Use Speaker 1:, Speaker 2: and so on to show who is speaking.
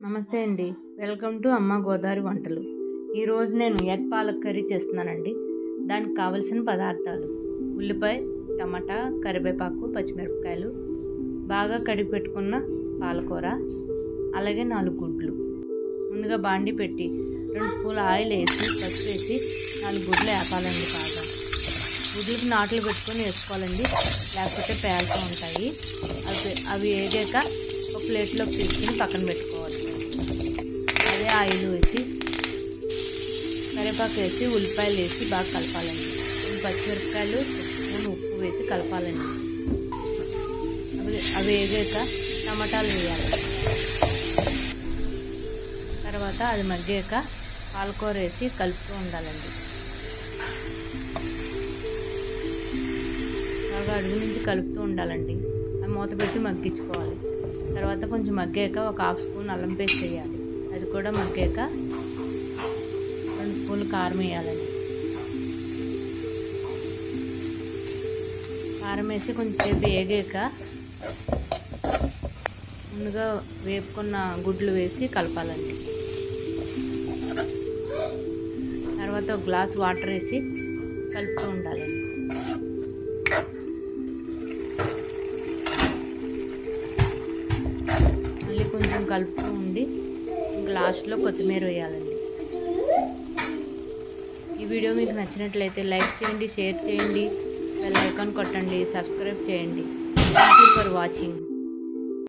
Speaker 1: నమస్తే అండి. Welcome to అమ్మ గోదావరి వంటలు. ఈరోజు నేను ఎగ్ పాలక్ కర్రీ చేస్తున్నానండి. దానికి కావలసిన పదార్థాలు: ఉల్లిపాయ, టమాటా, కరివేపాకు, పచ్చిమిరపకాయలు, బాగా కడిగి పెట్టుకున్న పాలకూర, అలాగే 4 గుడ్లు. ముందుగా బాండి పెట్టి 2 స్పూన్ల ఆయిల్ వేసి పసుపు వేసి 4 గుడ్లు వేపాలండి. బాగా గుడ్లకి నాట్లు పెట్టుకొని వేసుకోవాలండి, లేకపోతే పేలుతూ ఉంటాయి. అవి వేగాక ఒక ప్లేట్లోకి తీసుకుని పక్కన పెట్టుకోవాలి. అదే ఆయిల్ వేసి కరివేపాకు వేసి ఉల్లిపాయలు వేసి బాగా కలపాలండి. పచ్చిమిరపకాయలు, స్పూన్ ఉప్పు వేసి కలపాలండి. అవి వేగాక టమాటాలు వేయాలి. తర్వాత అది మగ్గాక పాలకూర వేసి కలుపుతూ ఉండాలండి. బాగా అడుగు నుంచి కలుపుతూ ఉండాలండి. అది మూత పెట్టి మగ్గించుకోవాలి. తర్వాత కొంచెం మగ్గాక ఒక 1/2 స్పూన్ అల్లం పేస్ట్ వేయాలి. అది కూడా మగ్గాక 2 స్పూన్లు కారం వేయాలండి. కారం వేసి కొంచెంసేపు వేగాక ముందుగా వేపుకున్న గుడ్లు వేసి కలపాలండి. తర్వాత ఒక గ్లాస్ వాటర్ వేసి కలుపుతూ ఉండాలండి. మళ్ళీ కొంచెం కలుపుతూ ఉండి లాస్ట్లో కొత్తిమీర వేయాలండి. ఈ వీడియో మీకు నచ్చినట్లయితే లైక్ చేయండి, షేర్ చేయండి, బెల్ ఐకాన్ కొట్టండి, సబ్స్క్రైబ్ చేయండి. Thank you for watching.